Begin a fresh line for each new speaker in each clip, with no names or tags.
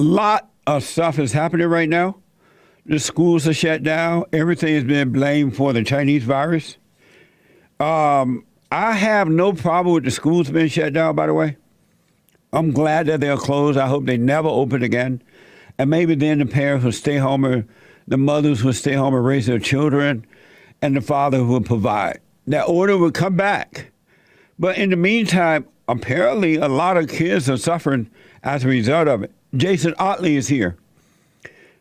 lot of stuff is happening right now. The schools are shut down. Everything has been blamed for the Chinese virus. I have no problem with the schools being shut down, by the way. I'm glad that they're closed. I hope they never open again. And maybe then the parents will stay home, or the mothers will stay home and raise their children, and the father will provide. That order will come back. But in the meantime, apparently a lot of kids are suffering as a result of it. Jason Ottley is here.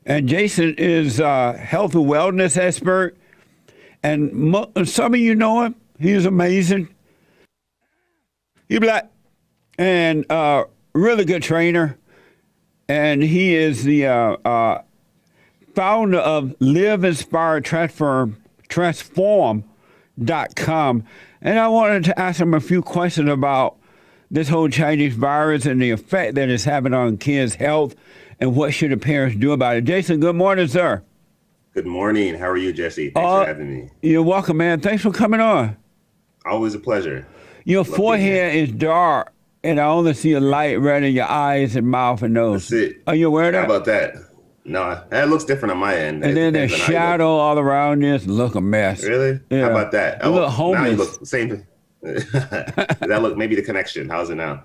And Jason is a health and wellness expert. And some of you know him. He's amazing. He's black and really good trainer. And he is the founder of Live Inspire Transform.com. And I wanted to ask him a few questions about this whole Chinese virus and the effect that it's having on kids' health, and what should the parents do about it. Jason, good morning, sir.
Good morning. How are you, Jesse? Thanks for having me.
You're welcome, man. Thanks for coming on.
Always a pleasure.
Your forehead is dark, and I only see a light right in your eyes and mouth and nose.
That's it.
Are you aware of that?
How about that? No, that looks different on my end.
And then there's shadow all around this. Look a mess.
Really?
Yeah.
How about that?
You look homeless.
Now you look the same. Does that look, maybe the connection? How's it now?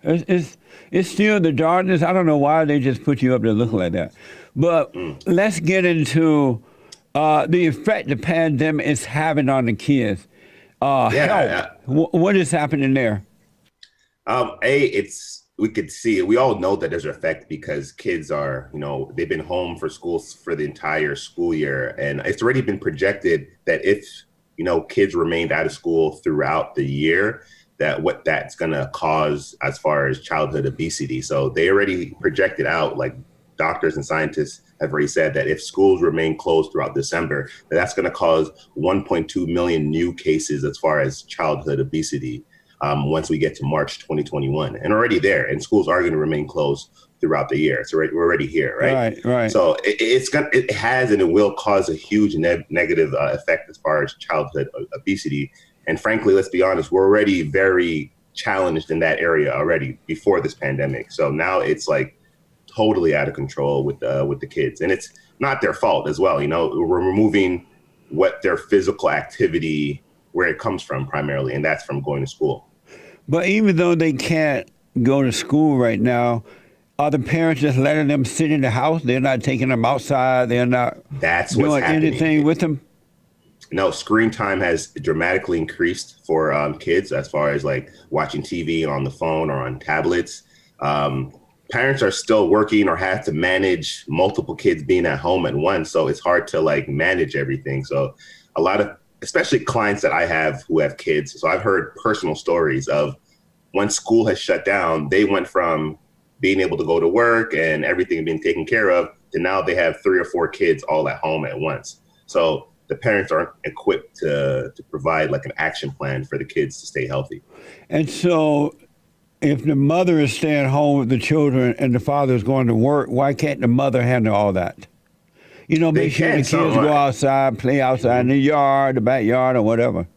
It's still the darkness. I don't know why they just put you up there looking like that. But let's get into the effect the pandemic is having on the kids. Health. What is happening there?
We could see it. We all know that there's an effect because kids are, they've been home for schools for the entire school year. And it's already been projected that if, kids remained out of school throughout the year, that what that's going to cause as far as childhood obesity. So they already projected out, like doctors and scientists have already said, that if schools remain closed throughout December, that's going to cause 1.2 million new cases as far as childhood obesity once we get to March 2021. And already there, and schools are going to remain closed throughout the year. So we're already here, right?
Right.
So it has and it will cause a huge negative effect as far as childhood obesity. And frankly, let's be honest, we're already very challenged in that area already before this pandemic. So now it's like totally out of control with the kids, and it's not their fault as well. We're removing what their physical activity, where it comes from primarily, and that's from going to school.
But even though they can't go to school right now, are the parents just letting them sit in the house? They're not taking them outside. They're not doing anything with them?
No, screen time has dramatically increased for kids as far as like watching TV on the phone or on tablets. Parents are still working or have to manage multiple kids being at home at once. So it's hard to like manage everything. So a lot of, especially clients that I have who have kids. So I've heard personal stories of once school has shut down, they went from being able to go to work and everything being taken care of to now they have 3 or 4 kids all at home at once. So the parents aren't equipped to provide like an action plan for the kids to stay healthy.
And so if the mother is staying home with the children and the father is going to work, why can't the mother handle all that? Make sure the kids go outside, play outside in the yard, the backyard, or whatever.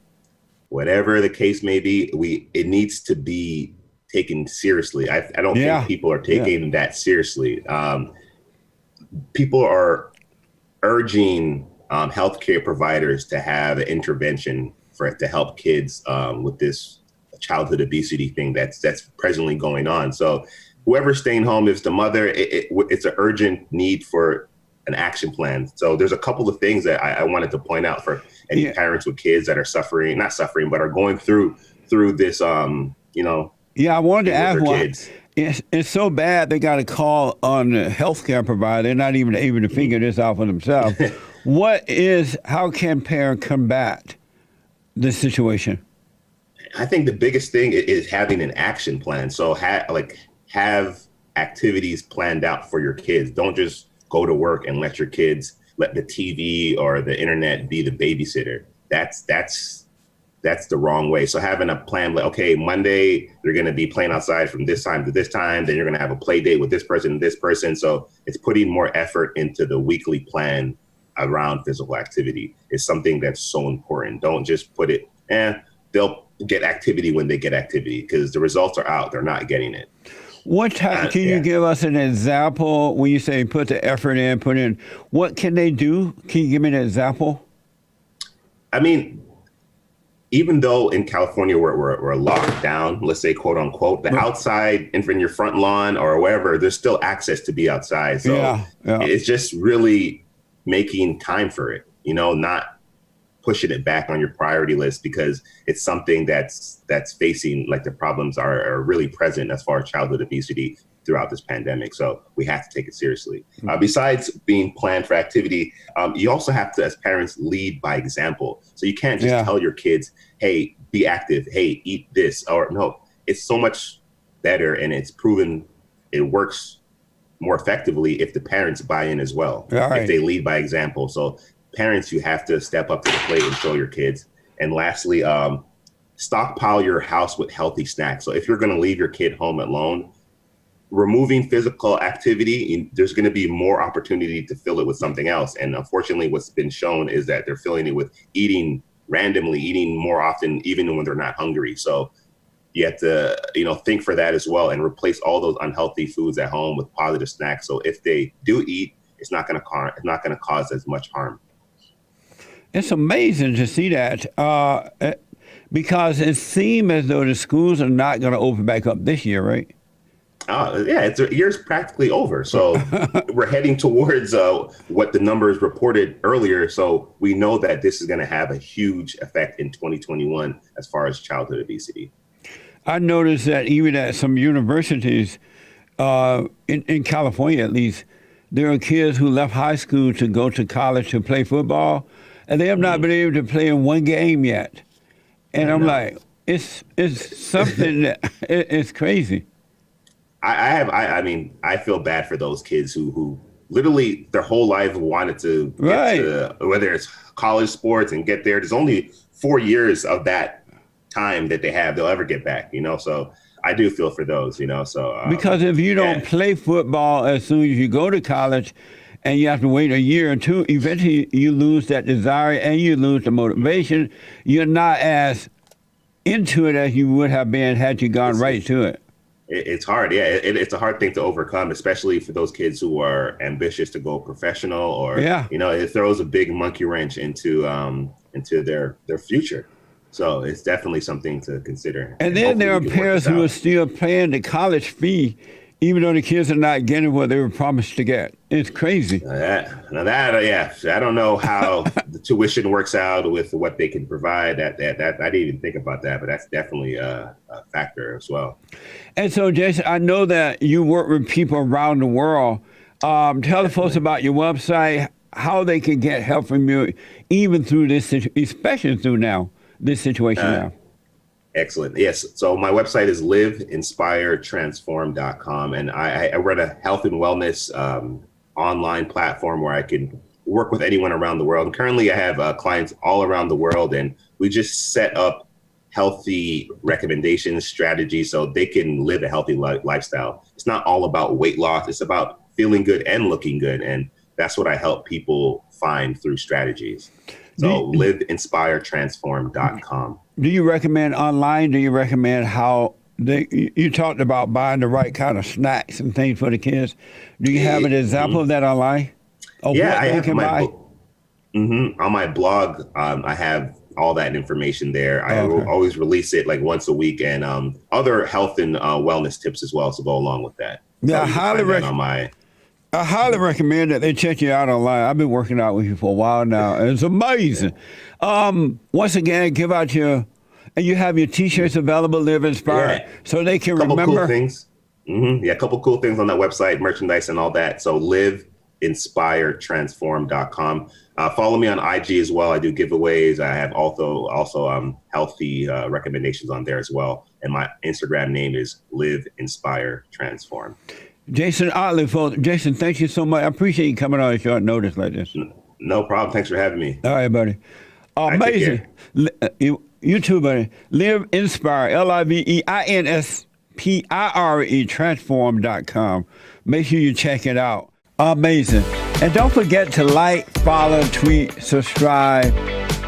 Whatever the case may be, it needs to be taken seriously. I don't think people are taking that seriously. People are urging healthcare providers to have an intervention to help kids with this childhood obesity thing that's presently going on. So whoever's staying home, if it's the mother, it's an urgent need for an action plan. So there's a couple of things that I wanted to point out for any parents with kids that are not suffering, but are going through this,
Yeah, I wanted to ask one. It's so bad they got to call on the healthcare provider. They're not even able to figure this out for themselves. How can parents combat this situation?
I think the biggest thing is having an action plan. So have activities planned out for your kids. Don't just go to work and let the TV or the internet be the babysitter. That's the wrong way. So having a plan, like, okay, Monday, you're going to be playing outside from this time to this time. Then you're going to have a play date with this person and this person. So it's putting more effort into the weekly plan around physical activity. It's something that's so important. Don't just put it, they'll get activity when they get activity, because the results are out. They're not getting it.
What type, can you
Yeah.
give us an example when you say put the effort in, put in, what can they do? Can you give me an example?
I mean, even though in California we're locked down, let's say quote unquote, the outside in your front lawn or wherever, there's still access to be outside. So
Yeah, yeah.
it's just really making time for it, not pushing it back on your priority list because it's something that's facing, like, the problems are really present as far as childhood obesity throughout this pandemic. So we have to take it seriously. Besides being planned for activity, you also have to, as parents, lead by example. So you can't just
Yeah.
tell your kids, hey, be active, hey, eat this, or no. It's so much better, and it's proven it works more effectively if the parents buy in as well,
All right.
if they lead by example. So parents, you have to step up to the plate and show your kids. And lastly, stockpile your house with healthy snacks. So if you're going to leave your kid home alone, removing physical activity, there's going to be more opportunity to fill it with something else. And unfortunately, what's been shown is that they're filling it with eating randomly, eating more often, even when they're not hungry. So you have to, think for that as well, and replace all those unhealthy foods at home with positive snacks. So if they do eat, it's not going to cause as much harm.
It's amazing to see that because it seems as though the schools are not going to open back up this year, right?
Yeah, the year's practically over. So we're heading towards what the numbers reported earlier. So we know that this is going to have a huge effect in 2021 as far as childhood obesity.
I noticed that even at some universities, in California at least, there are kids who left high school to go to college to play football, and they have not been able to play in one game yet. And I'm like, it's something that it's crazy.
I feel bad for those kids who literally their whole life wanted to get to, whether it's college sports and get there. There's only 4 years of that time that they'll ever get back, so I do feel for those, so
because if you don't play football as soon as you go to college and you have to wait a year or two, eventually you lose that desire and you lose the motivation. You're not as into it as you would have been had you gone right to it.
It's hard. Yeah, it's a hard thing to overcome, especially for those kids who are ambitious to go professional, or it throws a big monkey wrench into their future. So it's definitely something to consider.
And then there are parents who are still paying the college fee, even though the kids are not getting what they were promised to get. It's crazy.
I don't know how the tuition works out with what they can provide. That I didn't even think about that, but that's definitely a factor as well.
And so, Jason, I know that you work with people around the world. Tell the folks about your website, how they can get help from you, even through this, especially through this situation now.
Excellent. Yes. So my website is liveinspiretransform.com, and I run a health and wellness online platform where I can work with anyone around the world. And currently I have clients all around the world, and we just set up healthy recommendations, strategies, so they can live a healthy lifestyle. It's not all about weight loss. It's about feeling good and looking good. And that's what I help people find through strategies. So liveinspiretransform.com.
Do you recommend online? Do you recommend how you talked about buying the right kind of snacks and things for the kids? Do you have an example of that online?
Yeah, I have on my blog. I have all that information there. I always release it like once a week, and other health and wellness tips as well to go along with that.
Yeah, I highly recommend that they check you out online. I've been working out with you for a while now. It's amazing. Once again, give out and you have your T-shirts available, Live Inspired, so they can remember.
Cool things. A couple cool things on that website, merchandise and all that. So liveinspiretransform.com. Follow me on IG as well. I do giveaways. I have also healthy recommendations on there as well. And my Instagram name is Live Inspire Transform.
Jason Ottley, folks. Jason, thank you so much. I appreciate you coming on short notice like this.
No problem. Thanks for having me.
All right, buddy. Amazing. You too, buddy. Live Inspire, LIVEINSPIRE, transform.com. Make sure you check it out. Amazing. And don't forget to like, follow, tweet, subscribe,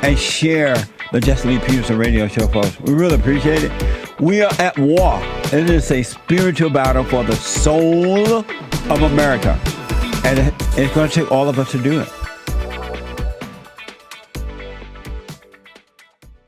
and share the Jesse Lee Peterson radio show, folks. We really appreciate it. We are at war. It is a spiritual battle for the soul of America. And it's going to take all of us to do it.